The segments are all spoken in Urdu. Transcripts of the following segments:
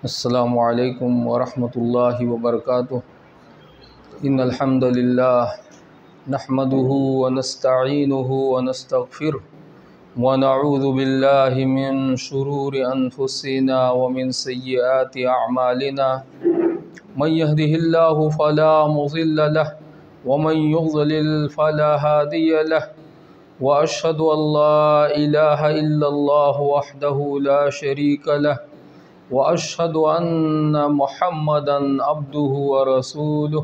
السلام علیکم ورحمۃ اللہ وبرکاتہ۔ ان الحمد للہ نحمده ونستعینه ونستغفره ونعوذ باللہ من شرور انفسنا ومن سیئات اعمالنا من يهده الله فلا مضل له ومن يضلل فلا هادي له واشهد ان لا اله الا الله وحده لا شريك له واشهد ان محمدا عبده ورسوله۔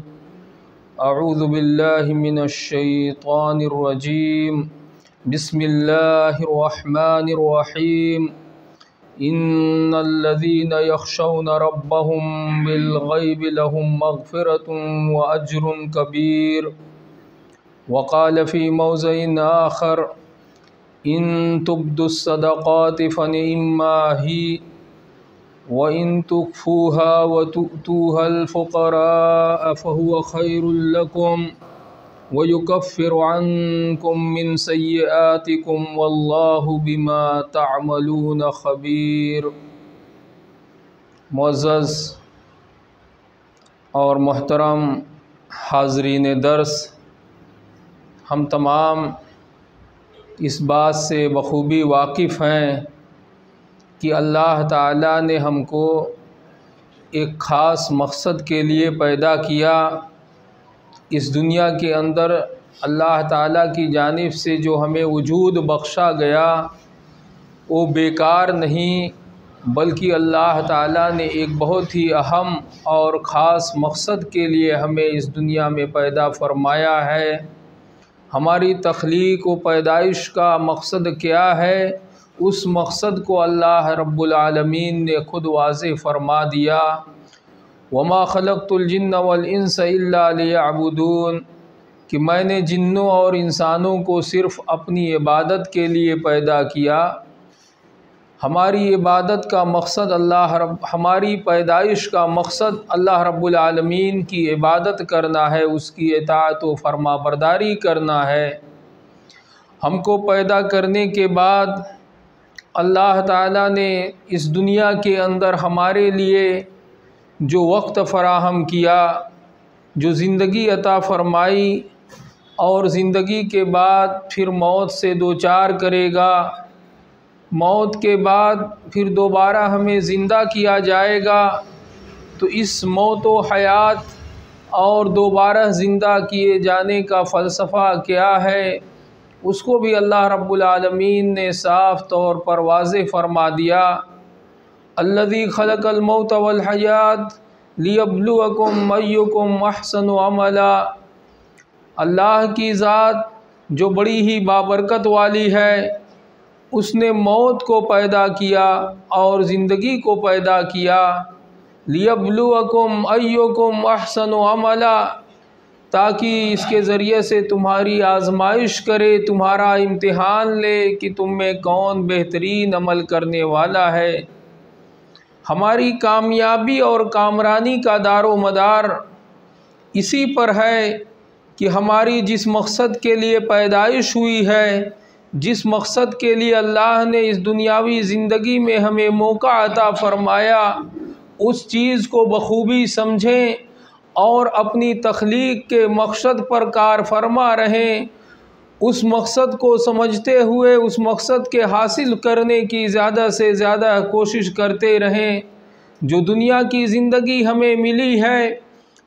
اعوذ باللہ من الشیطان الرجیم، بسم اللہ الرحمن الرحیم۔ ان الذین یخشون ربهم بالغیب لهم مغفرة واجر کبیر۔ وقال فی موضع آخر ان تبدوا الصدقات فنعما ہی وَإِن تُخْفُوهَا وَتُؤْتُوهَا الْفُقَرَاءَ فَهُوَ خَيْرٌ لَكُمْ وَيُكَفِّرُ عَنكُم مِّن سَيِّئَاتِكُمْ وَاللَّهُ بِمَا تَعْمَلُونَ خَبِيرٌ۔ معزز اور محترم حاضرین درس، ہم تمام اس بات سے بخوبی واقف ہیں کہ اللہ تعالیٰ نے ہم کو ایک خاص مقصد کے لیے پیدا کیا۔ اس دنیا کے اندر اللہ تعالیٰ کی جانب سے جو ہمیں وجود بخشا گیا وہ بیکار نہیں، بلکہ اللہ تعالیٰ نے ایک بہت ہی اہم اور خاص مقصد کے لیے ہمیں اس دنیا میں پیدا فرمایا ہے۔ ہماری تخلیق و پیدائش کا مقصد کیا ہے؟ اس مقصد کو اللہ رب العالمین نے خود واضح فرما دیا، وما خلقت الجن والانس الا لیعبدون، کہ میں نے جنوں اور انسانوں کو صرف اپنی عبادت کے لیے پیدا کیا۔ ہماری عبادت کا مقصد ہماری پیدائش کا مقصد اللہ رب العالمین کی عبادت کرنا ہے، اس کی اطاعت و فرما برداری کرنا ہے۔ ہم کو پیدا کرنے کے بعد اللہ تعالیٰ نے اس دنیا کے اندر ہمارے لیے جو وقت فراہم کیا، جو زندگی عطا فرمائی، اور زندگی کے بعد پھر موت سے دوچار کرے گا، موت کے بعد پھر دوبارہ ہمیں زندہ کیا جائے گا، تو اس موت و حیات اور دوبارہ زندہ کیے جانے کا فلسفہ کیا ہے، اس کو بھی اللہ رب العالمین نے صاف طور پر واضح فرما دیا۔ الذی خلق الموت والحیات لیبلوکم ایکم احسن عملا۔ اللہ کی ذات جو بڑی ہی بابرکت والی ہے، اس نے موت کو پیدا کیا اور زندگی کو پیدا کیا، لیبلوکم ایکم احسن عملا، تاکہ اس کے ذریعے سے تمہاری آزمائش کرے، تمہارا امتحان لے کہ تم میں کون بہترین عمل کرنے والا ہے۔ ہماری کامیابی اور کامرانی کا دار و مدار اسی پر ہے کہ ہماری جس مقصد کے لیے پیدائش ہوئی ہے، جس مقصد کے لیے اللہ نے اس دنیاوی زندگی میں ہمیں موقع عطا فرمایا، اس چیز کو بخوبی سمجھیں اور اپنی تخلیق کے مقصد پر کار فرما رہیں۔ اس مقصد کو سمجھتے ہوئے اس مقصد کے حاصل کرنے کی زیادہ سے زیادہ کوشش کرتے رہیں۔ جو دنیا کی زندگی ہمیں ملی ہے،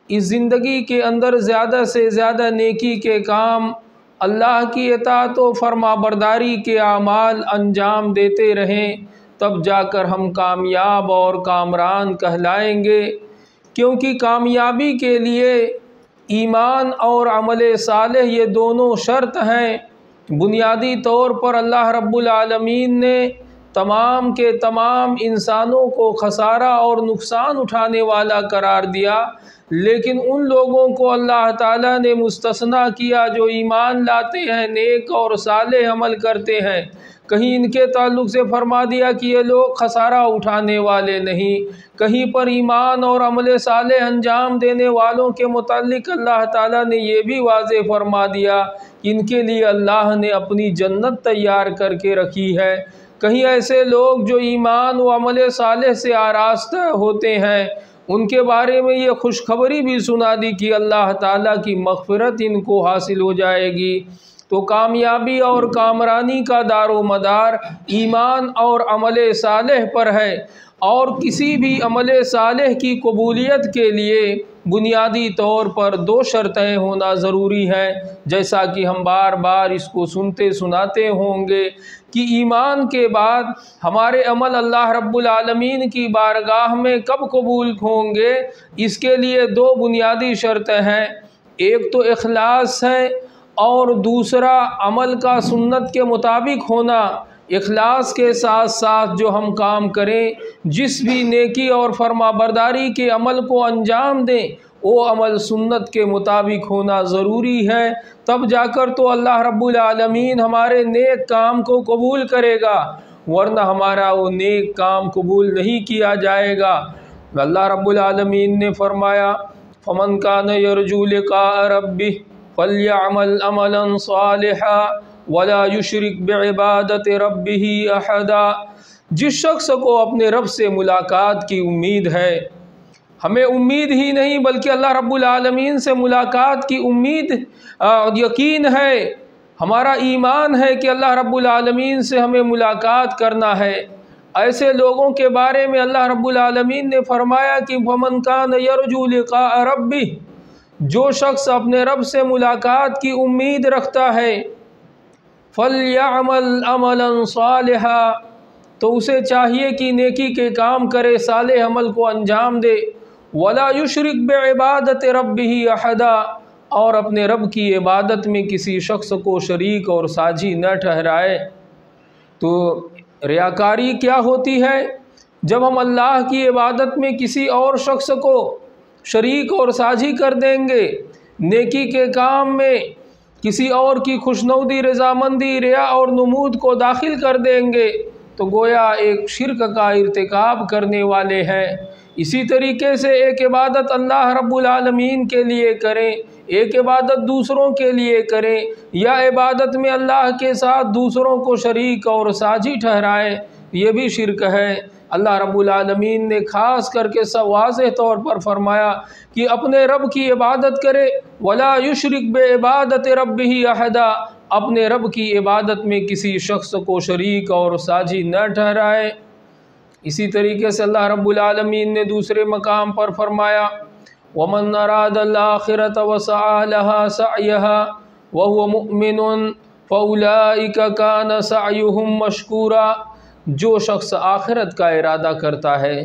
اس زندگی کے اندر زیادہ سے زیادہ نیکی کے کام، اللہ کی اطاعت و فرما برداری کے اعمال انجام دیتے رہیں، تب جا کر ہم کامیاب اور کامران کہلائیں گے۔ کیونکہ کامیابی کے لیے ایمان اور عمل صالح یہ دونوں شرط ہیں۔ بنیادی طور پر اللہ رب العالمین نے تمام کے تمام انسانوں کو خسارہ اور نقصان اٹھانے والا قرار دیا، لیکن ان لوگوں کو اللہ تعالیٰ نے مستثنیٰ کیا جو ایمان لاتے ہیں، نیک اور صالح عمل کرتے ہیں۔ کہیں ان کے تعلق سے فرما دیا کہ یہ لوگ خسارہ اٹھانے والے نہیں، کہیں پر ایمان اور عمل صالح انجام دینے والوں کے متعلق اللہ تعالیٰ نے یہ بھی واضح فرما دیا کہ ان کے لیے اللہ نے اپنی جنت تیار کر کے رکھی ہے۔ کہیں ایسے لوگ جو ایمان و عمل صالح سے آراستہ ہوتے ہیں ان کے بارے میں یہ خوشخبری بھی سنا دی کہ اللہ تعالیٰ کی مغفرت ان کو حاصل ہو جائے گی۔ تو کامیابی اور کامرانی کا دار و مدار ایمان اور عمل صالح پر ہے، اور کسی بھی عمل صالح کی قبولیت کے لیے بنیادی طور پر 2 شرطیں ہونا ضروری ہے، جیسا کہ ہم بار بار اس کو سنتے سناتے ہوں گے کہ ایمان کے بعد ہمارے عمل اللہ رب العالمین کی بارگاہ میں کب قبول ہوں گے۔ اس کے لیے 2 بنیادی شرطیں ہیں، ایک تو اخلاص ہے اور دوسرا عمل کا سنت کے مطابق ہونا۔ اخلاص کے ساتھ ساتھ جو ہم کام کریں، جس بھی نیکی اور فرما برداری کے عمل کو انجام دیں، وہ عمل سنت کے مطابق ہونا ضروری ہے، تب جا کر تو اللہ رب العالمین ہمارے نیک کام کو قبول کرے گا، ورنہ ہمارا وہ نیک کام قبول نہیں کیا جائے گا۔ اللہ رب العالمین نے فرمایا فَمَنْ كَانَ يَرْجُو لِقَاءَ رَبِّهِ فَلْيَعْمَلْ عَمَلًا صَالِحًا وَلَا يُشْرِكْ بِعِبَادَةِ رَبِّهِ أَحَدًا۔ جس شخص کو اپنے رب سے ملاقات کی امید ہے، ہمیں امید ہی نہیں بلکہ اللہ رب العالمین سے ملاقات کی امید یقین ہے، ہمارا ایمان ہے کہ اللہ رب العالمین سے ہمیں ملاقات کرنا ہے، ایسے لوگوں کے بارے میں اللہ رب العالمین نے فرمایا کہ فَمَنْ كَانَ يَرْجُو لِقَاءَ رَبِّهِ، جو شخص اپنے رب سے ملاقات کی امید رکھتا ہے، فَلْيَعْمَلْ عَمَلًا صَالِحًا، تو اسے چاہیے کہ نیکی کے کام کرے، صالح عمل کو انجام دے، وَلَا يُشْرِكْ بِعِبَادَةِ رَبِّهِ أَحَدًا، اور اپنے رب کی عبادت میں کسی شخص کو شریک اور ساجی نہ ٹھہرائے۔ تو ریاکاری کیا ہوتی ہے؟ جب ہم اللہ کی عبادت میں کسی اور شخص کو شریک اور ساجی کر دیں گے، نیکی کے کام میں کسی اور کی خوشنودی، رضامندی، ریا اور نمود کو داخل کر دیں گے، تو گویا ایک شرک کا ارتکاب کرنے والے ہیں۔ اسی طریقے سے ایک عبادت اللہ رب العالمین کے لیے کریں، ایک عبادت دوسروں کے لیے کریں، یا عبادت میں اللہ کے ساتھ دوسروں کو شریک اور ساجی ٹھہرائیں، یہ بھی شرک ہے۔ اللہ رب العالمین نے خاص کر کے واضح طور پر فرمایا کہ اپنے رب کی عبادت کرے، وَلَا يُشْرِكْ بِعِبَادَةِ رَبِّهِ أَحَدًا، اپنے رب کی عبادت میں کسی شخص کو شریک اور ساجی نہ ٹھہرائے۔ اسی طریقے سے اللہ رب العالمین نے دوسرے مقام پر فرمایا وَمَنْ أَرَادَ الْآخِرَةَ وَسَعَى لَهَا سَعْيَهَا وَهُوَ مُؤْمِنٌ فَأُولَئِكَ كَانَ سَعْيُهُمْ مَشْكُورًا۔ جو شخص آخرت کا ارادہ کرتا ہے،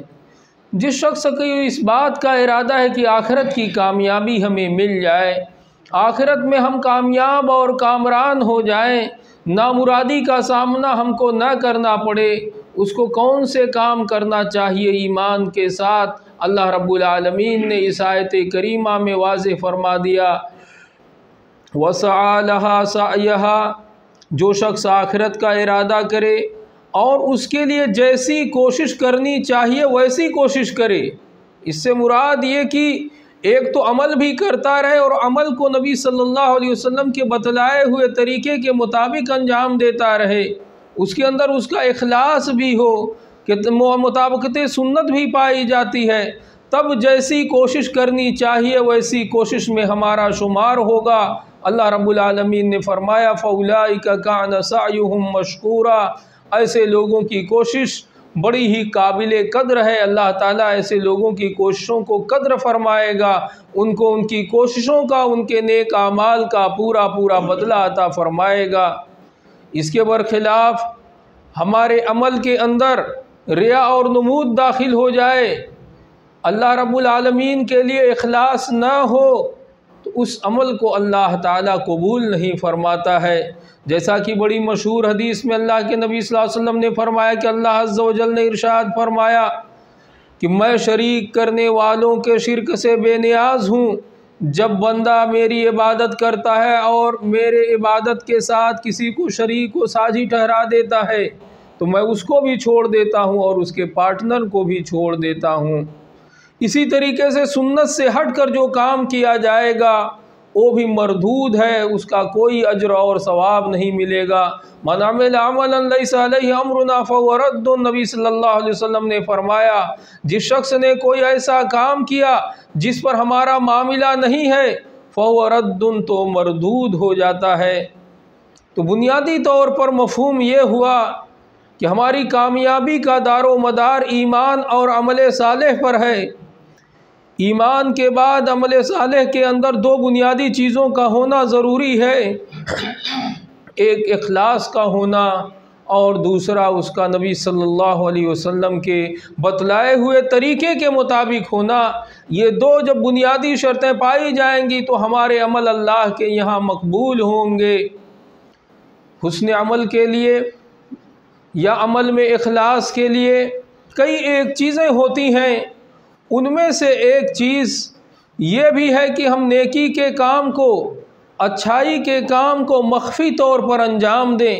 جس شخص کو اس بات کا ارادہ ہے کہ آخرت کی کامیابی ہمیں مل جائے، آخرت میں ہم کامیاب اور کامران ہو جائیں، نامرادی کا سامنا ہم کو نہ کرنا پڑے، اس کو کون سے کام کرنا چاہیے ایمان کے ساتھ؟ اللہ رب العالمین نے اس آیت کریمہ میں واضح فرما دیا وَسَعَى لَهَا سَعْيَهَا، جو شخص آخرت کا ارادہ کرے اور اس کے لیے جیسی کوشش کرنی چاہیے ویسی کوشش کرے۔ اس سے مراد یہ کہ ایک تو عمل بھی کرتا رہے اور عمل کو نبی صلی اللہ علیہ وسلم کے بتلائے ہوئے طریقے کے مطابق انجام دیتا رہے، اس کے اندر اس کا اخلاص بھی ہو کہ مطابقت سنت بھی پائی جاتی ہے، تب جیسی کوشش کرنی چاہیے ویسی کوشش میں ہمارا شمار ہوگا۔ اللہ رب العالمین نے فرمایا فَأُولَئِكَ كَانَ سَعْيُهُمْ مَشْكُورًا، ایسے لوگوں کی کوشش بڑی ہی قابل قدر ہے، اللہ تعالیٰ ایسے لوگوں کی کوششوں کو قدر فرمائے گا، ان کو ان کی کوششوں کا، ان کے نیک اعمال کا پورا پورا بدلہ عطا فرمائے گا۔ اس کے برخلاف ہمارے عمل کے اندر ریا اور نمود داخل ہو جائے، اللہ رب العالمین کے لیے اخلاص نہ ہو، تو اس عمل کو اللہ تعالیٰ قبول نہیں فرماتا ہے۔ جیسا کہ بڑی مشہور حدیث میں اللہ کے نبی صلی اللہ علیہ وسلم نے فرمایا کہ اللہ عز و جل نے ارشاد فرمایا کہ میں شریک کرنے والوں کے شرک سے بے نیاز ہوں۔ جب بندہ میری عبادت کرتا ہے اور میرے عبادت کے ساتھ کسی کو شریک و ساجی ٹھہرا دیتا ہے تو میں اس کو بھی چھوڑ دیتا ہوں اور اس کے پارٹنر کو بھی چھوڑ دیتا ہوں۔ اسی طریقے سے سنت سے ہٹ کر جو کام کیا جائے گا وہ بھی مردود ہے، اس کا کوئی اجر اور ثواب نہیں ملے گا۔ من عمل عملا لیس علیہ امرنا فہو رد، نبی صلی اللہ علیہ وسلم نے فرمایا جس شخص نے کوئی ایسا کام کیا جس پر ہمارا معاملہ نہیں ہے فہو رد، تو مردود ہو جاتا ہے۔ تو بنیادی طور پر مفہوم یہ ہوا کہ ہماری کامیابی کا دار و مدار ایمان اور عمل صالح پر ہے۔ ایمان کے بعد عمل صالح کے اندر دو بنیادی چیزوں کا ہونا ضروری ہے، ایک اخلاص کا ہونا اور دوسرا اس کا نبی صلی اللہ علیہ وسلم کے بتلائے ہوئے طریقے کے مطابق ہونا۔ یہ دو جب بنیادی شرطیں پائی جائیں گی تو ہمارے عمل اللہ کے یہاں مقبول ہوں گے۔ حسن عمل کے لیے یا عمل میں اخلاص کے لیے کئی ایک چیزیں ہوتی ہیں، ان میں سے ایک چیز یہ بھی ہے کہ ہم نیکی کے کام کو، اچھائی کے کام کو مخفی طور پر انجام دیں۔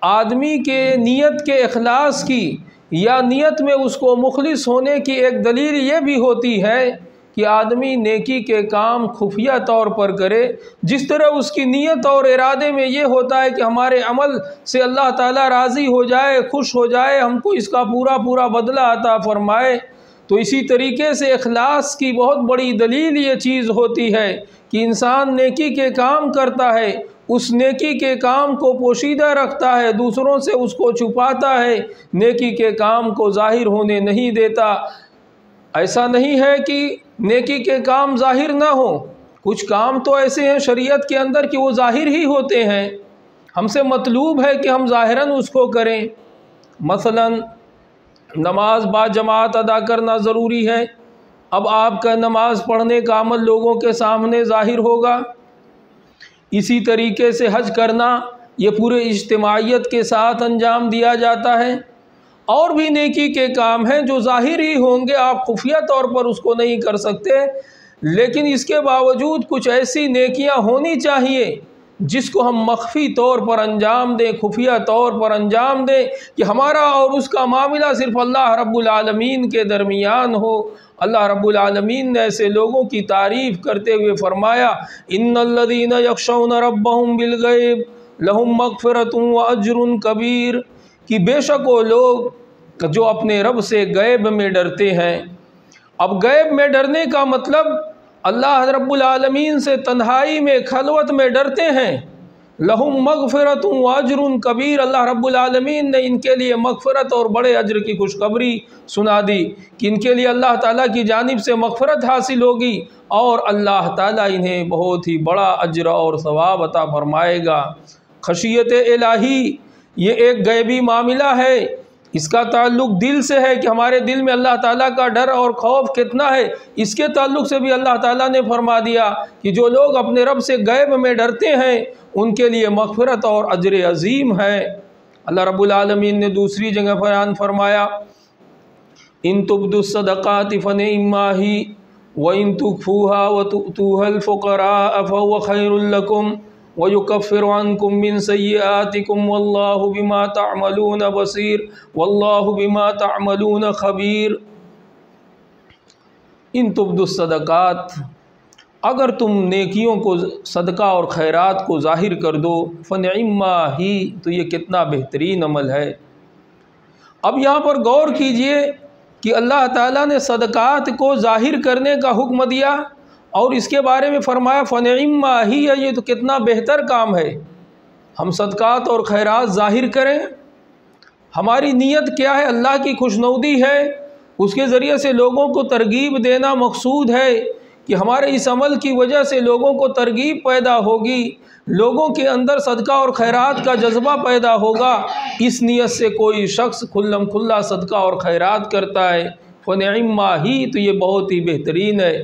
آدمی کے نیت کے اخلاص کی یا نیت میں اس کو مخلص ہونے کی ایک دلیل یہ بھی ہوتی ہے کہ آدمی نیکی کے کام خفیہ طور پر کرے، جس طرح اس کی نیت اور ارادے میں یہ ہوتا ہے کہ ہمارے عمل سے اللہ تعالیٰ راضی ہو جائے، خوش ہو جائے، ہم کو اس کا پورا پورا بدلہ عطا فرمائے۔ تو اسی طریقے سے اخلاص کی بہت بڑی دلیل یہ چیز ہوتی ہے کہ انسان نیکی کے کام کرتا ہے، اس نیکی کے کام کو پوشیدہ رکھتا ہے، دوسروں سے اس کو چھپاتا ہے، نیکی کے کام کو ظاہر ہونے نہیں دیتا۔ ایسا نہیں ہے کہ نیکی کے کام ظاہر نہ ہوں، کچھ کام تو ایسے ہیں شریعت کے اندر کہ وہ ظاہر ہی ہوتے ہیں، ہم سے مطلوب ہے کہ ہم ظاہراً اس کو کریں۔ مثلاً نماز با جماعت ادا کرنا ضروری ہے، اب آپ کا نماز پڑھنے کا عمل لوگوں کے سامنے ظاہر ہوگا۔ اسی طریقے سے حج کرنا یہ پورے اجتماعیت کے ساتھ انجام دیا جاتا ہے۔ اور بھی نیکی کے کام ہیں جو ظاہر ہی ہوں گے، آپ خفیہ طور پر اس کو نہیں کر سکتے، لیکن اس کے باوجود کچھ ایسی نیکیاں ہونی چاہیے جس کو ہم مخفی طور پر انجام دیں، خفیہ طور پر انجام دیں، کہ ہمارا اور اس کا معاملہ صرف اللہ رب العالمین کے درمیان ہو۔ اللہ رب العالمین نے ایسے لوگوں کی تعریف کرتے ہوئے فرمایا ان الذین یخشون ربهم بالغیب لہم مغفرۃ واجر کبیر، کہ بے شک وہ لوگ جو اپنے رب سے غیب میں ڈرتے ہیں۔ اب غیب میں ڈرنے کا مطلب اللہ رب العالمین سے تنہائی میں خلوت میں ڈرتے ہیں۔ لہم مغفرۃ واجر کبیر، اللہ رب العالمین نے ان کے لیے مغفرت اور بڑے اجر کی خوشخبری سنا دی کہ ان کے لیے اللہ تعالیٰ کی جانب سے مغفرت حاصل ہوگی اور اللہ تعالیٰ انہیں بہت ہی بڑا اجر اور ثواب عطا فرمائے گا۔ خشیت الہی یہ ایک غیبی معاملہ ہے، اس کا تعلق دل سے ہے کہ ہمارے دل میں اللہ تعالیٰ کا ڈر اور خوف کتنا ہے، اس کے تعلق سے بھی اللہ تعالیٰ نے فرما دیا کہ جو لوگ اپنے رب سے غیب میں ڈرتے ہیں ان کے لیے مغفرت اور اجر عظیم ہے۔ اللہ رب العالمین نے دوسری جگہ بیان فرمایا ان تبدوا الصدقات فنعما ہی وان تخفوها وتؤتوها الفقراء فهو خير لكم وَيُكَفِّرُ عَنْكُم مِّن سَيِّئَاتِكُمْ وَاللَّهُ بِمَا تَعْمَلُونَ بَصِيرٌ وَاللَّهُ بِمَا تَعْمَلُونَ خَبِيرٌ۔ ان تبدوا الصدقات، اگر تم نیکیوں کو، صدقہ اور خیرات کو ظاہر کر دو، فنعما ہی، تو یہ کتنا بہترین عمل ہے۔ اب یہاں پر غور کیجئے کہ اللہ تعالیٰ نے صدقات کو ظاہر کرنے کا حکم دیا اور اس کے بارے میں فرمایا فنعما ہی، یہ تو کتنا بہتر کام ہے۔ ہم صدقات اور خیرات ظاہر کریں، ہماری نیت کیا ہے؟ اللہ کی خوشنودی ہے، اس کے ذریعے سے لوگوں کو ترغیب دینا مقصود ہے کہ ہمارے اس عمل کی وجہ سے لوگوں کو ترغیب پیدا ہوگی، لوگوں کے اندر صدقہ اور خیرات کا جذبہ پیدا ہوگا۔ اس نیت سے کوئی شخص کھلم کھلا صدقہ اور خیرات کرتا ہے، فنعما ہی، تو یہ بہت ہی بہترین ہے۔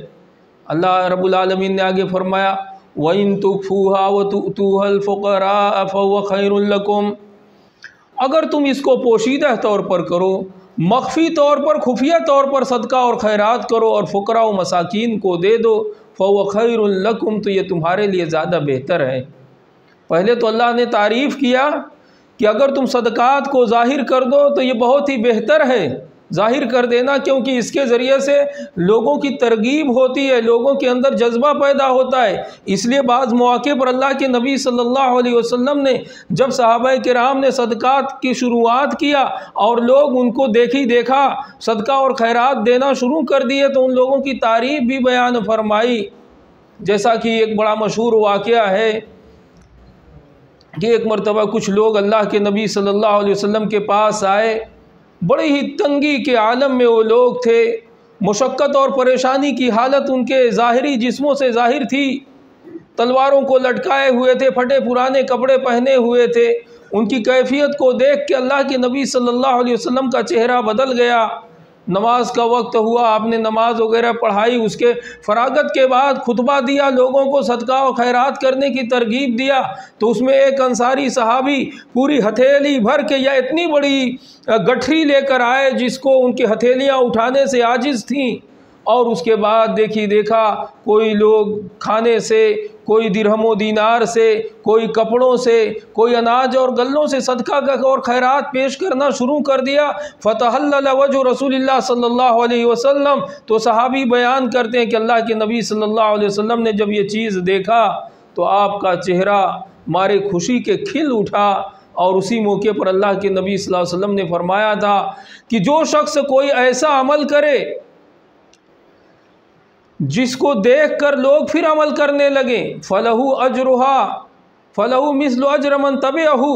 اللہ رب العالمین نے آگے فرمایا وَإِن تُخْفُوهَا وَتُؤْتُوهَا الْفُقَرَاءَ فَهُوَ خَيْرٌ لَكُمْ، اگر تم اس کو پوشیدہ طور پر کرو، مخفی طور پر، خفیہ طور پر صدقہ اور خیرات کرو اور فقراء و مساکین کو دے دو، فَهُوَ خَيْرٌ لَكُمْ، تو یہ تمہارے لیے زیادہ بہتر ہے۔ پہلے تو اللہ نے تعریف کیا کہ اگر تم صدقات کو ظاہر کر دو تو یہ بہت ہی بہتر ہے، ظاہر کر دینا، کیونکہ اس کے ذریعے سے لوگوں کی ترغیب ہوتی ہے، لوگوں کے اندر جذبہ پیدا ہوتا ہے۔ اس لیے بعض مواقع پر اللہ کے نبی صلی اللہ علیہ وسلم نے جب صحابہ کرام نے صدقات کی شروعات کیا اور لوگ ان کو دیکھا صدقہ اور خیرات دینا شروع کر دیے تو ان لوگوں کی تعریف بھی بیان فرمائی۔ جیسا کہ ایک بڑا مشہور واقعہ ہے کہ ایک مرتبہ کچھ لوگ اللہ کے نبی صلی اللہ علیہ وسلم کے پاس آئے، بڑی ہی تنگی کے عالم میں وہ لوگ تھے، مشقت اور پریشانی کی حالت ان کے ظاہری جسموں سے ظاہر تھی، تلواروں کو لٹکائے ہوئے تھے، پھٹے پرانے کپڑے پہنے ہوئے تھے۔ ان کی کیفیت کو دیکھ کے اللہ کے نبی صلی اللہ علیہ وسلم کا چہرہ بدل گیا۔ نماز کا وقت ہوا، آپ نے نماز وغیرہ پڑھائی، اس کے فراغت کے بعد خطبہ دیا، لوگوں کو صدقہ و خیرات کرنے کی ترغیب دیا، تو اس میں ایک انصاری صحابی پوری ہتھیلی بھر کے یا اتنی بڑی گٹھری لے کر آئے جس کو ان کی ہتھیلیاں اٹھانے سے عاجز تھیں، اور اس کے بعد دیکھا کوئی لوگ کھانے سے، کوئی درہم و دینار سے، کوئی کپڑوں سے، کوئی اناج اور غلوں سے صدقہ اور خیرات پیش کرنا شروع کر دیا۔ فتحلل وجہ رسول اللہ صلی اللہ علیہ وسلم، تو صحابی بیان کرتے ہیں کہ اللہ کے نبی صلی اللہ علیہ وسلم نے جب یہ چیز دیکھا تو آپ کا چہرہ مارے خوشی کے کھل اٹھا، اور اسی موقع پر اللہ کے نبی صلی اللہ علیہ وسلم نے فرمایا تھا کہ جو شخص کوئی ایسا عمل کرے جس کو دیکھ کر لوگ پھر عمل کرنے لگیں، فَلَهُ أَجْرُهَا فَلَهُ مِثْلُ أَجْرِ مَنْ تَبِعَهُ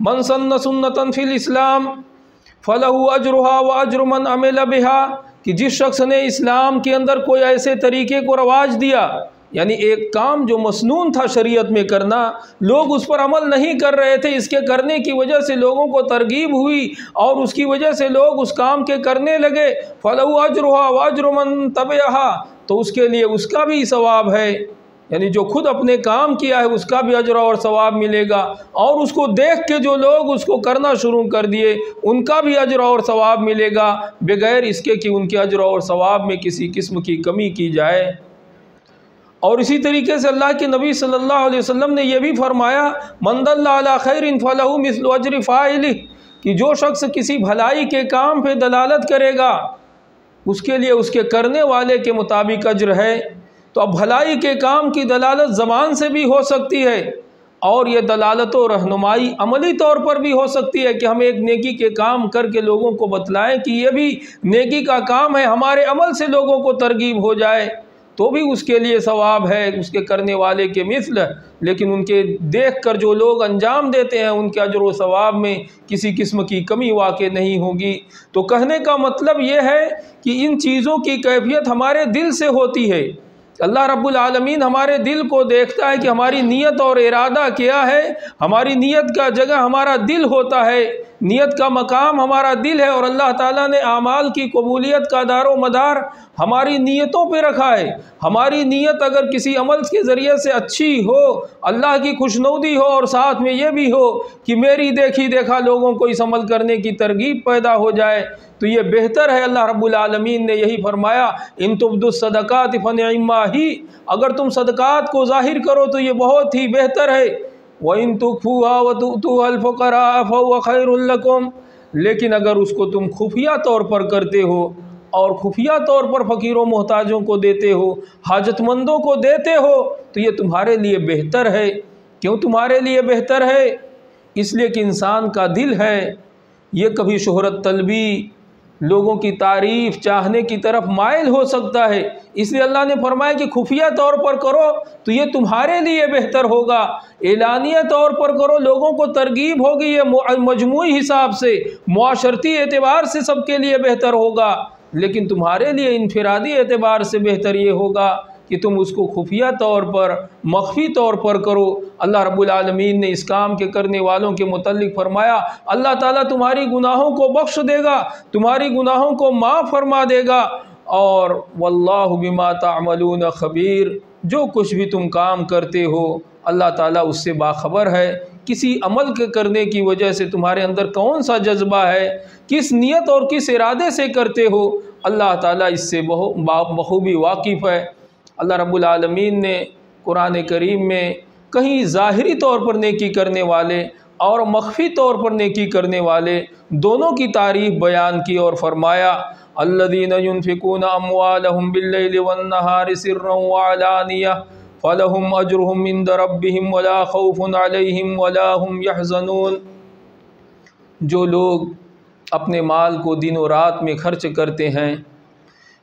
مَنْ سَنَّ سُنَّةً فِي الْإِسْلَامِ فَلَهُ أَجْرُهَا وَأَجْرُ مَنْ عَمِلَ بِهَا، کہ جس شخص نے اسلام کے اندر کوئی ایسے طریقے کو رواج دیا، یعنی ایک کام جو مسنون تھا شریعت میں کرنا، لوگ اس پر عمل نہیں کر رہے تھے، اس کے کرنے کی وجہ سے لوگوں کو ترغیب ہوئی اور اس کی وجہ سے لوگ اس کام کے کرنے لگے، فَلَهُ أَجْرُهَا وَأَجْرُ مَنْ تَبِعَهَا، تو اس کے لیے اس کا بھی ثواب ہے، یعنی جو خود اپنے کام کیا ہے اس کا بھی اجر اور ثواب ملے گا، اور اس کو دیکھ کے جو لوگ اس کو کرنا شروع کر دیے ان کا بھی اجر اور ثواب ملے گا، بغیر اس کے کہ ان کے اجر اور ثواب میں کسی قسم کی کمی کی جائے۔ اور اسی طریقے سے اللہ کے نبی صلی اللہ علیہ وسلم نے یہ بھی فرمایا، مَن دَلَّ عَلَىٰ خَيْرٍ فَلَهُ مِثْلُ أَجْرِ فَاعِلِهِ، کہ جو شخص کسی بھلائی کے کام پہ دلالت کرے گا اس کے لیے اس کے کرنے والے کے مطابق اجر ہے۔ تو اب بھلائی کے کام کی دلالت زبان سے بھی ہو سکتی ہے، اور یہ دلالت و رہنمائی عملی طور پر بھی ہو سکتی ہے کہ ہم ایک نیکی کے کام کر کے لوگوں کو بتلائیں کہ یہ بھی نیکی کا کام ہے، ہمارے عمل سے لوگوں کو ترغیب ہو جائے، تو بھی اس کے لیے ثواب ہے اس کے کرنے والے کے مثل، لیکن ان کے دیکھ کر جو لوگ انجام دیتے ہیں ان کے اجر و ثواب میں کسی قسم کی کمی واقع نہیں ہوگی۔ تو کہنے کا مطلب یہ ہے کہ ان چیزوں کی کیفیت ہمارے دل سے ہوتی ہے۔ اللہ رب العالمین ہمارے دل کو دیکھتا ہے کہ ہماری نیت اور ارادہ کیا ہے، ہماری نیت کا جگہ ہمارا دل ہوتا ہے، نیت کا مقام ہمارا دل ہے، اور اللہ تعالیٰ نے اعمال کی قبولیت کا دار و مدار ہماری نیتوں پہ رکھا ہے۔ ہماری نیت اگر کسی عمل کے ذریعے سے اچھی ہو، اللہ کی خوشنودی ہو، اور ساتھ میں یہ بھی ہو کہ میری دیکھا لوگوں کو اس عمل کرنے کی ترغیب پیدا ہو جائے، تو یہ بہتر ہے۔ اللہ رب العالمین نے یہی فرمایا، ان تبدوا الصدقات فنعما ہی، اگر تم صدقات کو ظاہر کرو تو یہ بہت ہی بہتر ہے، وَإِن تُخْفُوهَا وَتُؤْتُوهَا الْفُقَرَاءَ فَهُوَ خَيْرٌ لَكُمْ، لیکن اگر اس کو تم خفیہ طور پر کرتے ہو اور خفیہ طور پر فقیر و محتاجوں کو دیتے ہو، حاجت مندوں کو دیتے ہو، تو یہ تمہارے لیے بہتر ہے۔ کیوں تمہارے لیے بہتر ہے؟ اس لیے کہ انسان کا دل ہے یہ کبھی شہرت طلبی، لوگوں کی تعریف چاہنے کی طرف مائل ہو سکتا ہے، اس لیے اللہ نے فرمایا کہ خفیہ طور پر کرو تو یہ تمہارے لیے بہتر ہوگا، اعلانیہ طور پر کرو لوگوں کو ترغیب ہوگی، یہ مجموعی حساب سے معاشرتی اعتبار سے سب کے لیے بہتر ہوگا، لیکن تمہارے لیے انفرادی اعتبار سے بہتر یہ ہوگا کہ تم اس کو خفیہ طور پر، مخفی طور پر کرو۔ اللہ رب العالمین نے اس کام کے کرنے والوں کے متعلق فرمایا، اللہ تعالیٰ تمہاری گناہوں کو بخش دے گا، تمہاری گناہوں کو معاف فرما دے گا، اور واللہ بما تعملون خبیر، جو کچھ بھی تم کام کرتے ہو اللہ تعالیٰ اس سے باخبر ہے۔ کسی عمل کے کرنے کی وجہ سے تمہارے اندر کون سا جذبہ ہے، کس نیت اور کس ارادے سے کرتے ہو، اللہ تعالیٰ اس سے بخوبی واقف ہے۔ اللہ رب العالمین نے قرآن کریم میں کہیں ظاہری طور پر نیکی کرنے والے اور مخفی طور پر نیکی کرنے والے، دونوں کی تعریف بیان کی اور فرمایا الذین ينفقون اموالهم باللیل والنہار سرا وعلانیہ فلہم اجرہم عند ربہم ولا خوف علیہم ولا هم يحزنون۔ جو لوگ اپنے مال کو دن و رات میں خرچ کرتے ہیں،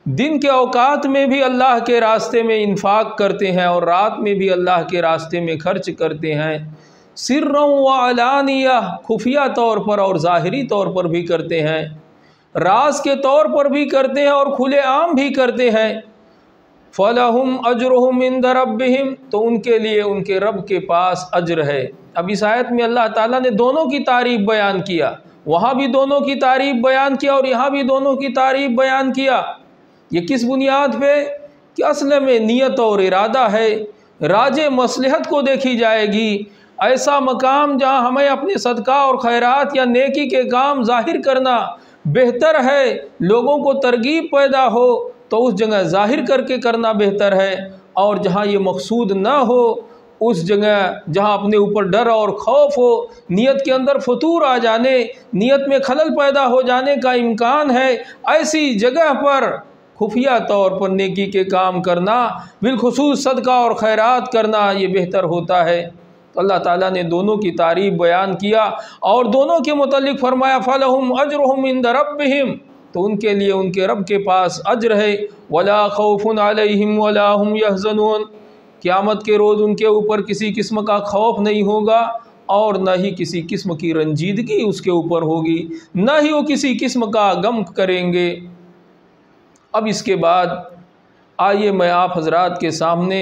دن کے اوقات میں بھی اللہ کے راستے میں انفاق کرتے ہیں اور رات میں بھی اللہ کے راستے میں خرچ کرتے ہیں، سرا وعلانیہ خفیہ طور پر اور ظاہری طور پر بھی کرتے ہیں، راز کے طور پر بھی کرتے ہیں اور کھلے عام بھی کرتے ہیں، فَلَهُمْ أَجْرُهُمْ عِنْدَ رَبِّهِمْ، تو ان کے لیے ان کے رب کے پاس اجر ہے۔ اب اس آیت میں اللہ تعالیٰ نے دونوں کی تعریف بیان کیا، وہاں بھی دونوں کی تعریف بیان کیا اور یہاں بھی دونوں کی تعریف بیان کیا۔ یہ کس بنیاد پہ؟ کہ اصل میں نیت اور ارادہ ہے، راج مصلحت کو دیکھی جائے گی۔ ایسا مقام جہاں ہمیں اپنے صدقہ اور خیرات یا نیکی کے کام ظاہر کرنا بہتر ہے، لوگوں کو ترغیب پیدا ہو تو اس جگہ ظاہر کر کے کرنا بہتر ہے، اور جہاں یہ مقصود نہ ہو اس جگہ جہاں اپنے اوپر ڈر اور خوف ہو، نیت کے اندر فتور آ جانے، نیت میں خلل پیدا ہو جانے کا امکان ہے، ایسی جگہ پر خفیہ طور پر نیکی کے کام کرنا، بالخصوص صدقہ اور خیرات کرنا، یہ بہتر ہوتا ہے۔ تو اللہ تعالیٰ نے دونوں کی تعریف بیان کیا اور دونوں کے متعلق فرمایا فَلَهُمْ أَجْرُهُمْ عِنْدَ رَبِّهِمْ، تو ان کے لیے ان کے رب کے پاس اجر ہے، وَلَا خَوْفٌ عَلَيْهِمْ وَلَا هُمْ يَحْزَنُونَ، قیامت کے روز ان کے اوپر کسی قسم کا خوف نہیں ہوگا اور نہ ہی کسی قسم کی رنجیدگی اس کے اوپر ہوگی، نہ ہی وہ کسی قسم کا غم کریں گے۔ اب اس کے بعد آئیے میں آپ حضرات کے سامنے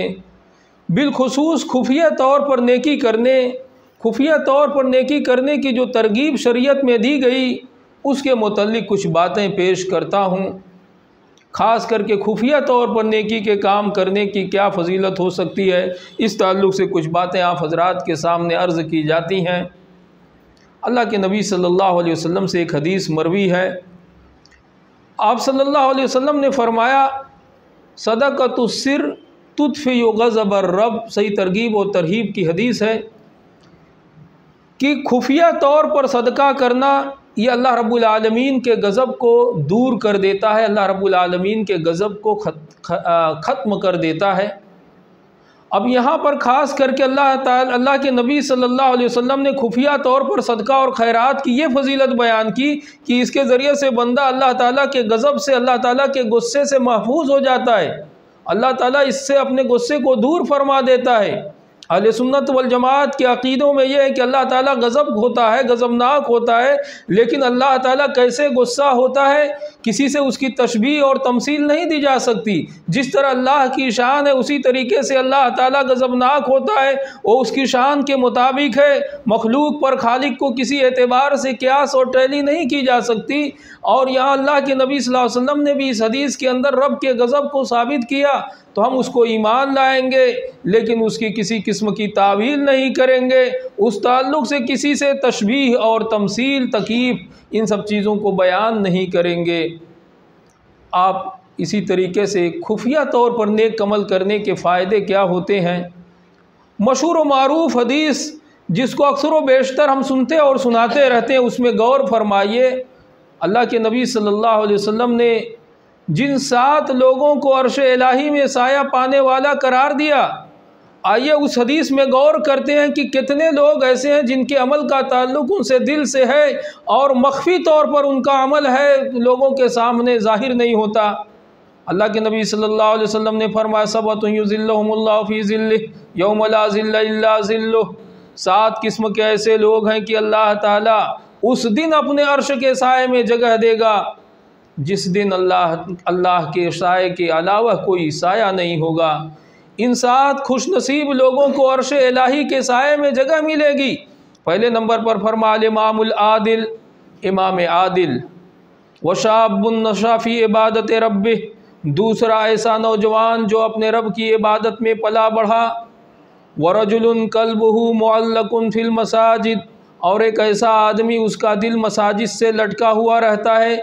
بالخصوص خفیہ طور پر نیکی کرنے کی جو ترغیب شریعت میں دی گئی اس کے متعلق کچھ باتیں پیش کرتا ہوں، خاص کر کے خفیہ طور پر نیکی کے کام کرنے کی کیا فضیلت ہو سکتی ہے، اس تعلق سے کچھ باتیں آپ حضرات کے سامنے عرض کی جاتی ہیں۔ اللہ کے نبی صلی اللہ علیہ وسلم سے ایک حدیث مروی ہے، آپ صلی اللہ علیہ وسلم نے فرمایا صدقۃ السر تطفئ غضب الرب، صحیح ترغیب و ترہیب کی حدیث ہے کہ خفیہ طور پر صدقہ کرنا یہ اللہ رب العالمین کے غضب کو دور کر دیتا ہے، اللہ رب العالمین کے غضب کو ختم کر دیتا ہے۔ اب یہاں پر خاص کر کے اللہ کے نبی صلی اللہ علیہ وسلم نے خفیہ طور پر صدقہ اور خیرات کی یہ فضیلت بیان کی کہ اس کے ذریعے سے بندہ اللہ تعالیٰ کے غضب سے، اللہ تعالیٰ کے غصے سے محفوظ ہو جاتا ہے، اللہ تعالیٰ اس سے اپنے غصے کو دور فرما دیتا ہے۔ اہل سنت والجماعت کے عقیدوں میں یہ ہے کہ اللہ تعالیٰ غضب ہوتا ہے، غضبناک ہوتا ہے، لیکن اللہ تعالیٰ کیسے غصہ ہوتا ہے کسی سے اس کی تشبیہ اور تمثیل نہیں دی جا سکتی۔ جس طرح اللہ کی شان ہے اسی طریقے سے اللہ تعالیٰ غضبناک ہوتا ہے، وہ اس کی شان کے مطابق ہے، مخلوق پر خالق کو کسی اعتبار سے قیاس اور ٹیلی نہیں کی جا سکتی۔ اور یہاں اللہ کے نبی صلی اللہ علیہ وسلم نے بھی اس حدیث کے اندر رب کے غضب کو ثابت کیا، تو ہم اس کو ایمان لائیں گے لیکن اس کی کسی قسم کی تعویل نہیں کریں گے، اس تعلق سے کسی سے تشبیہ اور تمثیل، تکییف، ان سب چیزوں کو بیان نہیں کریں گے۔ آپ اسی طریقے سے خفیہ طور پر نیک عمل کرنے کے فائدے کیا ہوتے ہیں؟ مشہور و معروف حدیث جس کو اکثر و بیشتر ہم سنتے اور سناتے رہتے ہیں، اس میں غور فرمائیے، اللہ کے نبی صلی اللہ علیہ وسلم نے جن 7 لوگوں کو عرش الہی میں سایہ پانے والا قرار دیا، آئیے اس حدیث میں غور کرتے ہیں کہ کتنے لوگ ایسے ہیں جن کے عمل کا تعلق ان سے دل سے ہے اور مخفی طور پر ان کا عمل ہے، لوگوں کے سامنے ظاہر نہیں ہوتا۔ اللہ کے نبی صلی اللہ علیہ وسلم نے فرمایا سبعۃ یظلھم اللہ فی ظلہ یوم لا ظل الا ظلہ، 7 قسم کے ایسے لوگ ہیں کہ اللہ تعالیٰ اس دن اپنے عرش کے سائے میں جگہ دے گا جس دن اللہ کے سائے کے علاوہ کوئی سایہ نہیں ہوگا۔ ان 7 خوش نصیب لوگوں کو عرش الہی کے سائے میں جگہ ملے گی۔ پہلے نمبر پر فرمایا الامام العادل، امام عادل، وشاب نشا فی عبادت ربہ، دوسرا ایسا نوجوان جو اپنے رب کی عبادت میں پلا بڑھا، ورجل قلبہ معلق فی المساجد، اور ایک ایسا آدمی اس کا دل مساجد سے لٹکا ہوا رہتا ہے،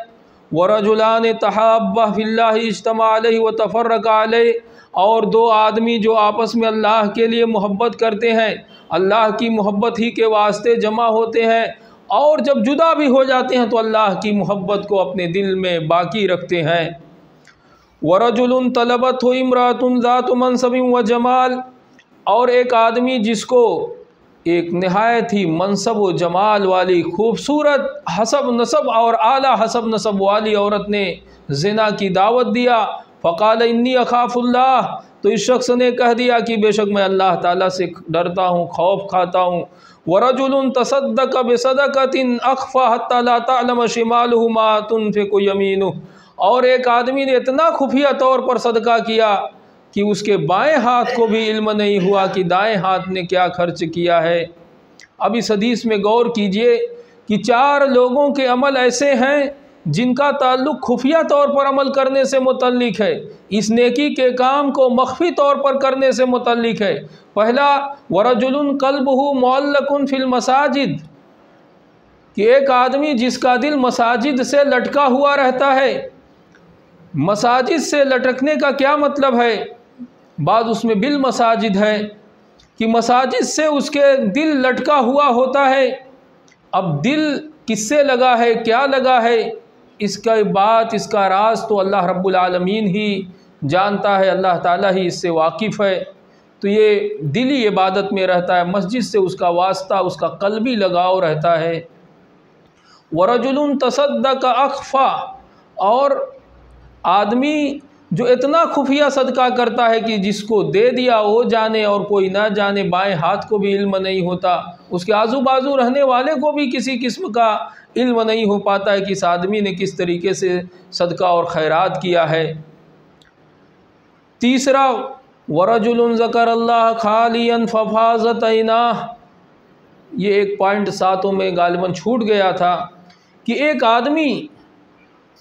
ورجلان تحابا فی اللہ اجتمع علیہ وتفرق علیہ، اور 2 آدمی جو آپس میں اللہ کے لیے محبت کرتے ہیں، اللہ کی محبت ہی کے واسطے جمع ہوتے ہیں، اور جب جدا بھی ہو جاتے ہیں تو اللہ کی محبت کو اپنے دل میں باقی رکھتے ہیں۔ وَرَجُلٌ طَلَبَتْهُ امْرَأَةٌ ذَاتُ مَنْصَبٍ وَجَمَالٍ، اور ایک آدمی جس کو ایک نہایت ہی منصب و جمال والی خوبصورت حسب نسب اور اعلیٰ حسب نسب والی عورت نے زنا کی دعوت دیا، فقال انی اخاف اللہ، تو اس شخص نے کہہ دیا کہ بے شک میں اللہ تعالیٰ سے ڈرتا ہوں، خوف کھاتا ہوں۔ وَرَجُلٌ تَصَدَّقَ بِصَدَقَةٍ أَخْفَىٰ حَتَّىٰ لَا تَعْلَمَ شِمَالُهُ مَا تُنْفِقُ يَمِينُهُ، اور ایک آدمی نے اتنا خفیہ طور پر صدقہ کیا کہ اس کے بائیں ہاتھ کو بھی علم نہیں ہوا کہ دائیں ہاتھ نے کیا خرچ کیا ہے۔ اب اس حدیث میں غور کیجئے کہ 4 لوگوں کے عمل ایسے ہیں جن کا تعلق خفیہ طور پر عمل کرنے سے متعلق ہے، اس نیکی کے کام کو مخفی طور پر کرنے سے متعلق ہے۔ پہلا، وَرَجُلٌ قَلْبُهُ مُعَلَّقٌ فِي الْمَسَاجِدِ، کہ ایک آدمی جس کا دل مساجد سے لٹکا ہوا رہتا ہے۔ مساجد سے لٹکنے کا کیا مطلب ہے؟ بعض اس میں بالمساجد ہے کہ مساجد سے اس کے دل لٹکا ہوا ہوتا ہے۔ اب دل کس سے لگا ہے، کیا لگا ہے، اس کا بات، اس کا راز تو اللہ رب العالمین ہی جانتا ہے، اللہ تعالیٰ ہی اس سے واقف ہے۔ تو یہ دلی عبادت میں رہتا ہے، مسجد سے اس کا واسطہ، اس کا قلبی لگاؤ رہتا ہے۔ وَرَجُلٌ تَصَدَّقَ أَخْفَىٰ، اور آدمی جو اتنا خفیہ صدقہ کرتا ہے کہ جس کو دے دیا وہ جانے اور کوئی نہ جانے، بائیں ہاتھ کو بھی علم نہیں ہوتا، اس کے آزو بازو رہنے والے کو بھی کسی قسم کا علم نہیں ہو پاتا ہے کہ اس آدمی نے کس طریقے سے صدقہ اور خیرات کیا ہے۔ تیسرا، وَرَجُلٌ ذَكَرَ اللَّهَ خَالِيًا فَفَاضَتْ عَيْنَاهُ، یہ ایک پوائنٹ ساتوں میں غالباً چھوٹ گیا تھا کہ ایک آدمی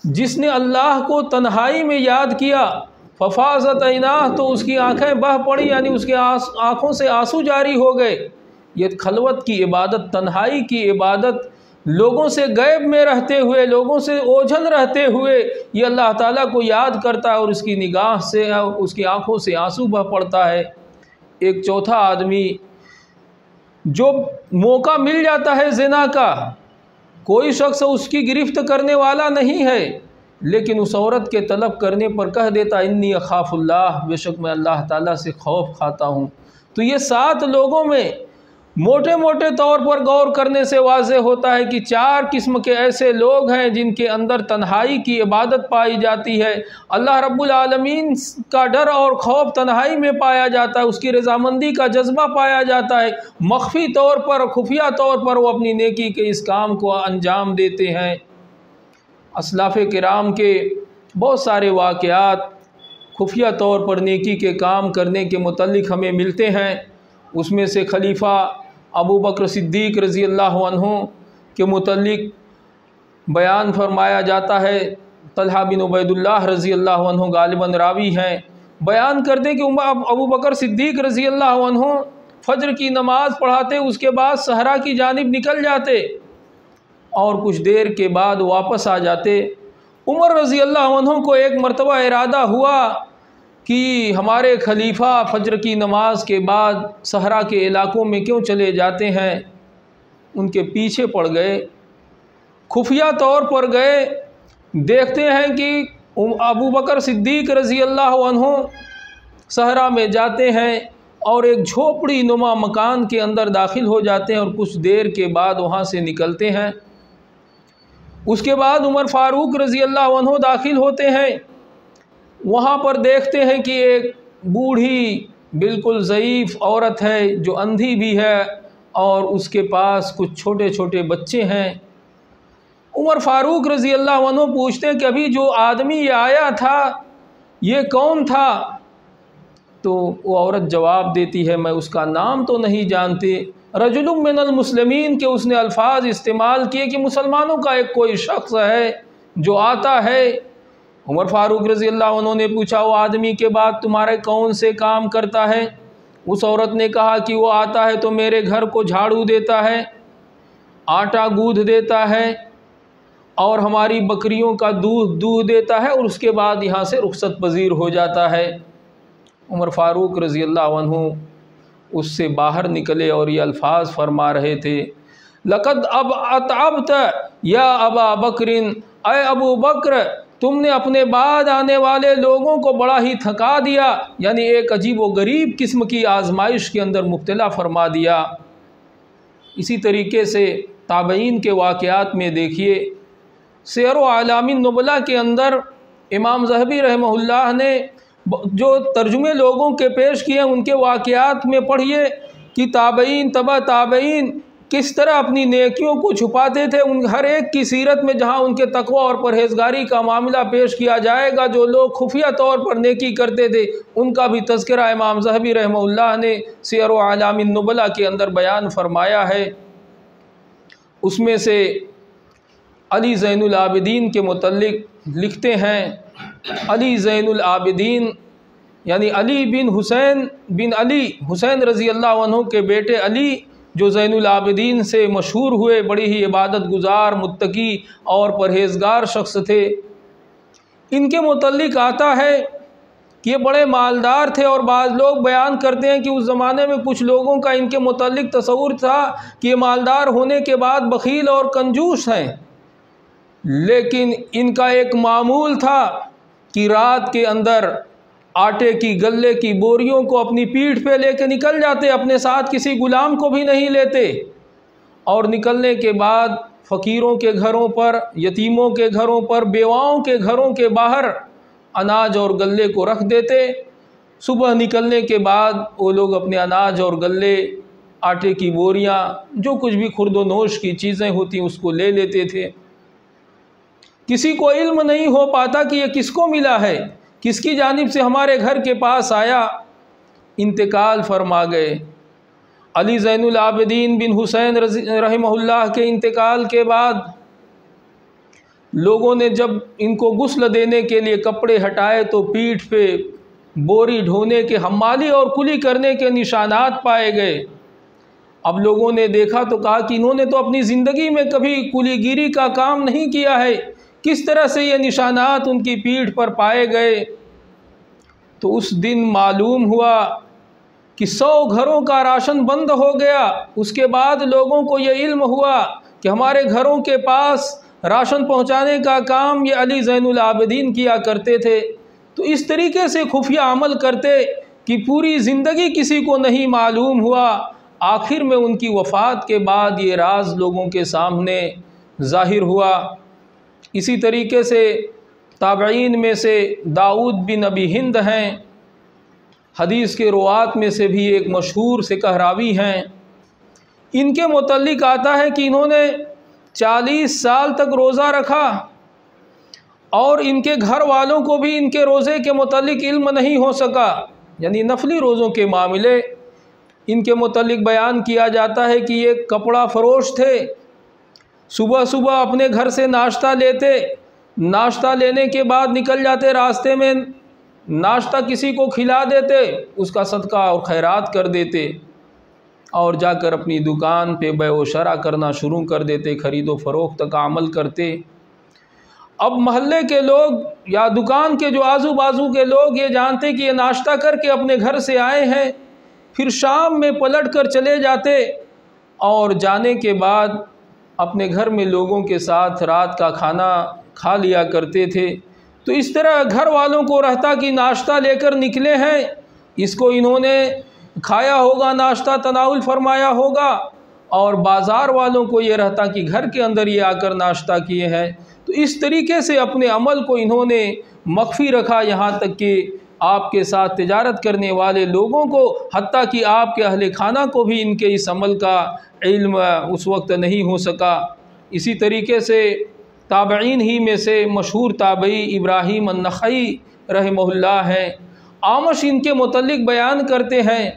جس نے اللہ کو تنہائی میں یاد کیا، فَفَاضَتْ عَيْنَاهُ، تو اس کی آنکھیں بہہ پڑی، یعنی اس کے آنکھوں سے آنسو جاری ہو گئے۔ یہ خلوت کی عبادت، تنہائی کی عبادت، لوگوں سے غیب میں رہتے ہوئے، لوگوں سے اوجھل رہتے ہوئے یہ اللہ تعالیٰ کو یاد کرتا ہے اور اس کی نگاہ سے، اس کی آنکھوں سے آنسو بہہ پڑتا ہے۔ ایک چوتھا آدمی جو موقع مل جاتا ہے زنا کا، کوئی شخص اس کی گرفت کرنے والا نہیں ہے، لیکن اس عورت کے طلب کرنے پر کہہ دیتا انی اخاف اللہ، بے شک میں اللہ تعالیٰ سے خوف کھاتا ہوں۔ تو یہ 7 لوگوں میں موٹے موٹے طور پر غور کرنے سے واضح ہوتا ہے کہ 4 قسم کے ایسے لوگ ہیں جن کے اندر تنہائی کی عبادت پائی جاتی ہے، اللہ رب العالمین کا ڈر اور خوف تنہائی میں پایا جاتا ہے، اس کی رضامندی کا جذبہ پایا جاتا ہے، مخفی طور پر، خفیہ طور پر وہ اپنی نیکی کے اس کام کو انجام دیتے ہیں۔ اسلاف کرام کے بہت سارے واقعات خفیہ طور پر نیکی کے کام کرنے کے متعلق ہمیں ملتے ہیں۔ اس میں سے خلیفہ ابو بکر صدیق رضی اللہ عنہ کے متعلق بیان فرمایا جاتا ہے۔ طلحہ بن عبید اللہ رضی اللہ عنہ غالباً راوی ہیں، بیان کرتے کہ ابو بکر صدیق رضی اللہ عنہ فجر کی نماز پڑھاتے، اس کے بعد صحرا کی جانب نکل جاتے اور کچھ دیر کے بعد واپس آ جاتے۔ عمر رضی اللہ عنہ کو ایک مرتبہ ارادہ ہوا کہ ہمارے خلیفہ فجر کی نماز کے بعد صحرا کے علاقوں میں کیوں چلے جاتے ہیں؟ ان کے پیچھے پڑ گئے، خفیہ طور پر گئے، دیکھتے ہیں کہ ابو بکر صدیق رضی اللہ عنہ صحرا میں جاتے ہیں اور ایک جھوپڑی نما مکان کے اندر داخل ہو جاتے ہیں اور کچھ دیر کے بعد وہاں سے نکلتے ہیں۔ اس کے بعد عمر فاروق رضی اللہ عنہ داخل ہوتے ہیں، وہاں پر دیکھتے ہیں کہ ایک بوڑھی بالکل ضعیف عورت ہے جو اندھی بھی ہے اور اس کے پاس کچھ چھوٹے چھوٹے بچے ہیں۔ عمر فاروق رضی اللہ عنہ پوچھتے ہیں کہ ابھی جو آدمی یہ آیا تھا یہ کون تھا؟ تو وہ عورت جواب دیتی ہے میں اس کا نام تو نہیں جانتی، رجل من المسلمین، کہ اس نے الفاظ استعمال کیے کہ مسلمانوں کا ایک کوئی شخص ہے جو آتا ہے۔ عمر فاروق رضی اللہ عنہ نے پوچھا وہ آدمی کے بعد تمہارے کون سے کام کرتا ہے؟ اس عورت نے کہا کہ وہ آتا ہے تو میرے گھر کو جھاڑو دیتا ہے، آٹا گوندھ دیتا ہے اور ہماری بکریوں کا دودھ دیتا ہے اور اس کے بعد یہاں سے رخصت پذیر ہو جاتا ہے۔ عمر فاروق رضی اللہ عنہ اس سے باہر نکلے اور یہ الفاظ فرما رہے تھے، لقد اب اتعبت یا ابا بکر، اے ابو بکر تم نے اپنے بعد آنے والے لوگوں کو بڑا ہی تھکا دیا، یعنی ایک عجیب و غریب قسم کی آزمائش کے اندر مبتلا فرما دیا۔ اسی طریقے سے تابعین کے واقعات میں دیکھیے، سیر و اعلام النبلاء کے اندر امام ذہبی رحمہ اللہ نے جو ترجمے لوگوں کے پیش کیے ان کے واقعات میں پڑھیے کہ تابعین تبع تابعین کس طرح اپنی نیکیوں کو چھپاتے تھے۔ ان ہر ایک کی سیرت میں جہاں ان کے تقوی اور پرہیزگاری کا معاملہ پیش کیا جائے گا، جو لوگ خفیہ طور پر نیکی کرتے تھے ان کا بھی تذکرہ امام ذہبی رحمہ اللہ نے سیر و اعلام النبلاء کے اندر بیان فرمایا ہے۔ اس میں سے علی زین العابدین کے متعلق لکھتے ہیں، علی زین العابدین یعنی علی بن حسین بن علی، حسین رضی اللہ عنہ کے بیٹے علی جو زین العابدین سے مشہور ہوئے، بڑی ہی عبادت گزار، متقی اور پرہیزگار شخص تھے۔ ان کے متعلق آتا ہے کہ یہ بڑے مالدار تھے، اور بعض لوگ بیان کرتے ہیں کہ اس زمانے میں کچھ لوگوں کا ان کے متعلق تصور تھا کہ یہ مالدار ہونے کے بعد بخیل اور کنجوس ہیں، لیکن ان کا ایک معمول تھا کہ رات کے اندر آٹے کی غلے کی بوریوں کو اپنی پیٹھ پہ لے کے نکل جاتے، اپنے ساتھ کسی غلام کو بھی نہیں لیتے، اور نکلنے کے بعد فقیروں کے گھروں پر، یتیموں کے گھروں پر، بیواؤں کے گھروں کے باہر اناج اور غلے کو رکھ دیتے۔ صبح نکلنے کے بعد وہ لوگ اپنے اناج اور غلے، آٹے کی بوریاں، جو کچھ بھی خرد و نوش کی چیزیں ہوتی اس کو لے لیتے تھے۔ کسی کو علم نہیں ہو پاتا کہ یہ کس کو ملا ہے، کس کی جانب سے ہمارے گھر کے پاس آیا۔ انتقال فرما گئے۔ علی زین العابدین بن حسین رحمہ اللہ کے انتقال کے بعد لوگوں نے جب ان کو غسل دینے کے لیے کپڑے ہٹائے تو پیٹھ پہ بوری ڈھونے کے، حمالی اور کلی کرنے کے نشانات پائے گئے۔ اب لوگوں نے دیکھا تو کہا کہ انہوں نے تو اپنی زندگی میں کبھی کلی گیری کا کام نہیں کیا ہے، کس طرح سے یہ نشانات ان کی پیٹھ پر پائے گئے؟ تو اس دن معلوم ہوا کہ 100 گھروں کا راشن بند ہو گیا۔ اس کے بعد لوگوں کو یہ علم ہوا کہ ہمارے گھروں کے پاس راشن پہنچانے کا کام یہ علی زین العابدین کیا کرتے تھے۔ تو اس طریقے سے خفیہ عمل کرتے کہ پوری زندگی کسی کو نہیں معلوم ہوا۔ آخر میں ان کی وفات کے بعد یہ راز لوگوں کے سامنے ظاہر ہوا۔ اسی طریقے سے تابعین میں سے داؤد بن ابی ہند ہیں، حدیث کے روات میں سے بھی ایک مشہور سکہ راوی ہیں۔ ان کے متعلق آتا ہے کہ انہوں نے 40 سال تک روزہ رکھا، اور ان کے گھر والوں کو بھی ان کے روزے کے متعلق علم نہیں ہو سکا، یعنی نفلی روزوں کے معاملے۔ ان کے متعلق بیان کیا جاتا ہے کہ یہ کپڑا فروش تھے، صبح صبح اپنے گھر سے ناشتہ لیتے، ناشتہ لینے کے بعد نکل جاتے، راستے میں ناشتہ کسی کو کھلا دیتے، اس کا صدقہ اور خیرات کر دیتے، اور جا کر اپنی دکان پہ بیع و شرع کرنا شروع کر دیتے، خرید و فروخت کا عمل کرتے۔ اب محلے کے لوگ یا دکان کے جو آزو بازو کے لوگ یہ جانتے کہ یہ ناشتہ کر کے اپنے گھر سے آئے ہیں، پھر شام میں پلٹ کر چلے جاتے، اور جانے کے بعد اپنے گھر میں لوگوں کے ساتھ رات کا کھانا کھا لیا کرتے تھے۔ تو اس طرح گھر والوں کو رہتا کہ ناشتہ لے کر نکلے ہیں، اس کو انہوں نے کھایا ہوگا، ناشتہ تناول فرمایا ہوگا، اور بازار والوں کو یہ رہتا کہ گھر کے اندر یہ آ کر ناشتہ کیے ہیں۔ تو اس طریقے سے اپنے عمل کو انہوں نے مخفی رکھا، یہاں تک کہ آپ کے ساتھ تجارت کرنے والے لوگوں کو، حتیٰ کہ آپ کے اہل خانہ کو بھی ان کے اس عمل کا علم اس وقت نہیں ہو سکا۔ اسی طریقے سے تابعین ہی میں سے مشہور تابعی ابراہیم النخعی رحمہ اللہ ہیں۔ اعمش ان کے متعلق بیان کرتے ہیں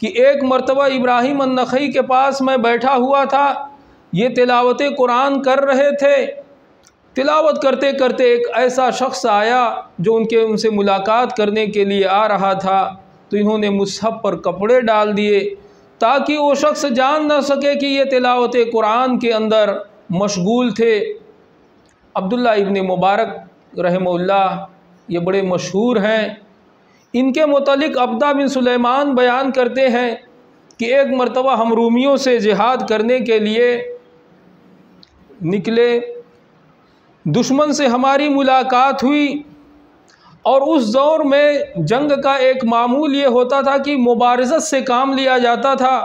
کہ ایک مرتبہ ابراہیم النخعی کے پاس میں بیٹھا ہوا تھا، یہ تلاوت قرآن کر رہے تھے۔ تلاوت کرتے کرتے ایک ایسا شخص آیا جو ان سے ملاقات کرنے کے لیے آ رہا تھا، تو انہوں نے مصحف پر کپڑے ڈال دیے تاکہ وہ شخص جان نہ سکے کہ یہ تلاوت قرآن کے اندر مشغول تھے۔ عبداللہ ابن مبارک رحمہ اللہ یہ بڑے مشہور ہیں۔ ان کے متعلق عبدہ بن سلیمان بیان کرتے ہیں کہ ایک مرتبہ ہم رومیوں سے جہاد کرنے کے لیے نکلے، دشمن سے ہماری ملاقات ہوئی، اور اس دور میں جنگ کا ایک معمول یہ ہوتا تھا کہ مبارزت سے کام لیا جاتا تھا،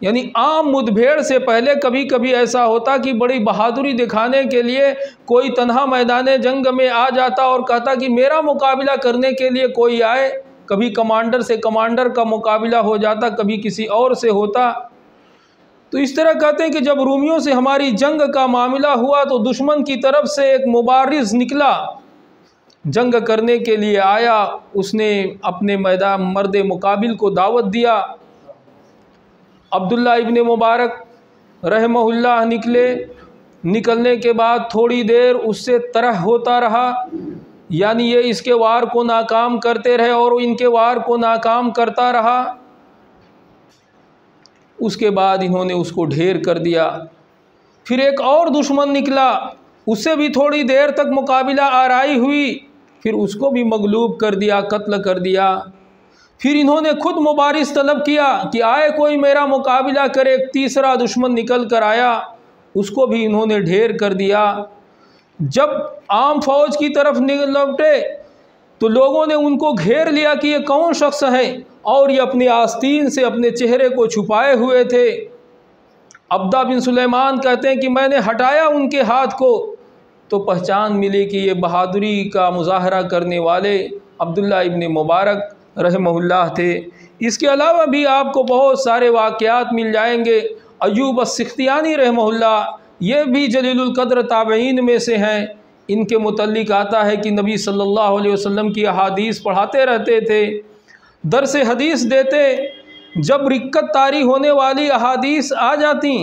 یعنی عام مدبھیڑ سے پہلے کبھی کبھی ایسا ہوتا کہ بڑی بہادری دکھانے کے لیے کوئی تنہا میدان جنگ میں آ جاتا اور کہتا کہ میرا مقابلہ کرنے کے لیے کوئی آئے، کبھی کمانڈر سے کمانڈر کا مقابلہ ہو جاتا، کبھی کسی اور سے ہوتا۔ تو اس طرح کہتے ہیں کہ جب رومیوں سے ہماری جنگ کا معاملہ ہوا تو دشمن کی طرف سے ایک مبارز نکلا، جنگ کرنے کے لیے آیا، اس نے اپنے مرد مقابل کو دعوت دیا۔ عبداللہ ابن مبارک رحمہ اللہ نکلے، نکلنے کے بعد تھوڑی دیر اس سے طرح ہوتا رہا، یعنی یہ اس کے وار کو ناکام کرتے رہے اور ان کے وار کو ناکام کرتا رہا۔ اس کے بعد انہوں نے اس کو ڈھیر کر دیا۔ پھر ایک اور دشمن نکلا، اس سے بھی تھوڑی دیر تک مقابلہ آرائی ہوئی، پھر اس کو بھی مغلوب کر دیا، قتل کر دیا۔ پھر انہوں نے خود مبارز طلب کیا کہ آئے کوئی میرا مقابلہ کرے، ایک تیسرا دشمن نکل کر آیا، اس کو بھی انہوں نے ڈھیر کر دیا۔ جب عام فوج کی طرف لوٹے تو لوگوں نے ان کو گھیر لیا کہ یہ کون شخص ہے، اور یہ اپنی آستین سے اپنے چہرے کو چھپائے ہوئے تھے۔ عبدہ بن سلیمان کہتے ہیں کہ میں نے ہٹایا ان کے ہاتھ کو تو پہچان ملی کہ یہ بہادری کا مظاہرہ کرنے والے عبداللہ ابن مبارک رحمہ اللہ تھے۔ اس کے علاوہ بھی آپ کو بہت سارے واقعات مل جائیں گے۔ ایوب السختیانی رحمہ اللہ، یہ بھی جلیل القدر تابعین میں سے ہیں۔ ان کے متعلق آتا ہے کہ نبی صلی اللہ علیہ وسلم کی احادیث پڑھاتے رہتے تھے، درس حدیث دیتے، جب رکت طاری ہونے والی احادیث آ جاتی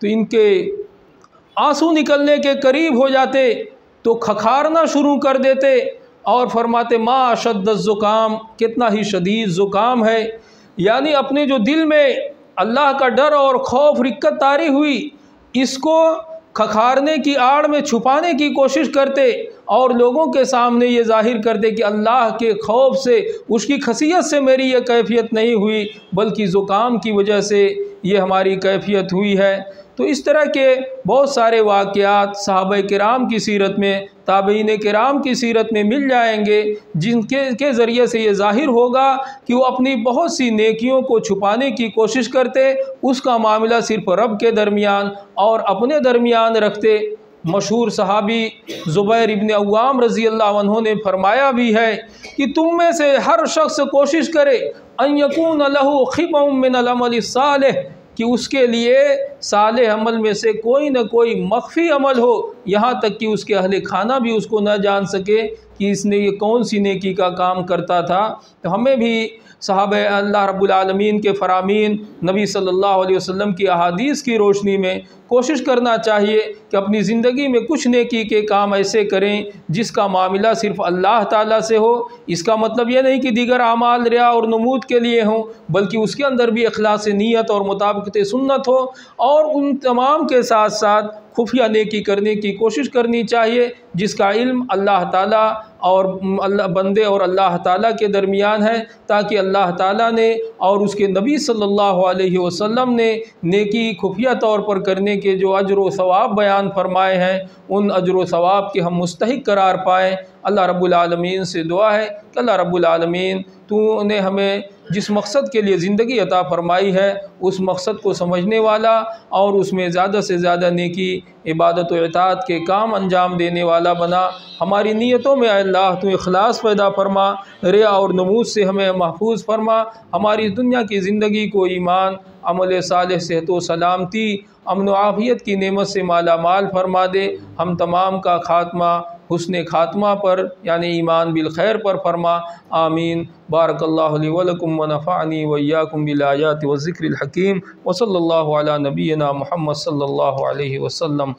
تو ان کے آنسو نکلنے کے قریب ہو جاتے تو کھکھارنا شروع کر دیتے اور فرماتے ما اشد الزکام، کتنا ہی شدید زکام ہے، یعنی اپنے جو دل میں اللہ کا ڈر اور خوف رکت طاری ہوئی، اس کو کھکھارنے کی آڑ میں چھپانے کی کوشش کرتے اور لوگوں کے سامنے یہ ظاہر کرتے کہ اللہ کے خوف سے، اس کی خشیت سے میری یہ کیفیت نہیں ہوئی، بلکہ زکام کی وجہ سے یہ ہماری کیفیت ہوئی ہے۔ تو اس طرح کے بہت سارے واقعات صحابہ کرام کی سیرت میں، تابعین کرام کی سیرت میں مل جائیں گے، جن کے ذریعے سے یہ ظاہر ہوگا کہ وہ اپنی بہت سی نیکیوں کو چھپانے کی کوشش کرتے، اس کا معاملہ صرف رب کے درمیان اور اپنے درمیان رکھتے۔ مشہور صحابی زبیر ابن عوام رضی اللہ عنہ نے فرمایا بھی ہے کہ تم میں سے ہر شخص کوشش کرے ان یکون لہ خبء من العمل الصالح، کہ اس کے لیے صالح عمل میں سے کوئی نہ کوئی مخفی عمل ہو، یہاں تک کہ اس کے اہل خانہ بھی اس کو نہ جان سکے کہ اس نے یہ کون سی نیکی کا کام کرتا تھا۔ تو ہمیں بھی صحابہ اللہ رب العالمین کے فرامین، نبی صلی اللہ علیہ وسلم کی احادیث کی روشنی میں کوشش کرنا چاہیے کہ اپنی زندگی میں کچھ نیکی کے کام ایسے کریں جس کا معاملہ صرف اللہ تعالیٰ سے ہو۔ اس کا مطلب یہ نہیں کہ دیگر اعمال ریا اور نمود کے لیے ہوں، بلکہ اس کے اندر بھی اخلاص نیت اور مطابقت سنت ہو، اور ان تمام کے ساتھ ساتھ خفیہ نیکی کرنے کی کوشش کرنی چاہیے، جس کا علم اللہ تعالیٰ اور بندے اور اللہ تعالیٰ کے درمیان ہے، تاکہ اللہ تعالیٰ نے اور اس کے نبی صلی اللہ علیہ وسلم نے نیکی خفیہ طور پر کرنے کے جو اجر و ثواب بیان فرمائے ہیں، ان اجر و ثواب کے ہم مستحق قرار پائیں۔ اللہ رب العالمین سے دعا ہے کہ اللہ رب العالمین تو نے ہمیں جس مقصد کے لیے زندگی عطا فرمائی ہے، اس مقصد کو سمجھنے والا اور اس میں زیادہ سے زیادہ نیکی، عبادت و اطاعت کے کام انجام دینے والا بنا۔ ہماری نیتوں میں اے اللہ تو اخلاص پیدا فرما، ریا اور نمود سے ہمیں محفوظ فرما، ہماری دنیا کی زندگی کو ایمان، عمل صالح، صحت و سلامتی، امن و عافیت کی نعمت سے مالا مال فرما دے۔ ہم تمام کا خاتمہ حسن خاتمہ پر یعنی ایمان بالخیر پر فرما، آمین۔ بارک اللہ لی ولکم ونفعنی وإیاکم بالآیات والذکر الحکیم، وصلی اللہ علی نبینا محمد صلی اللہ علیہ وسلم۔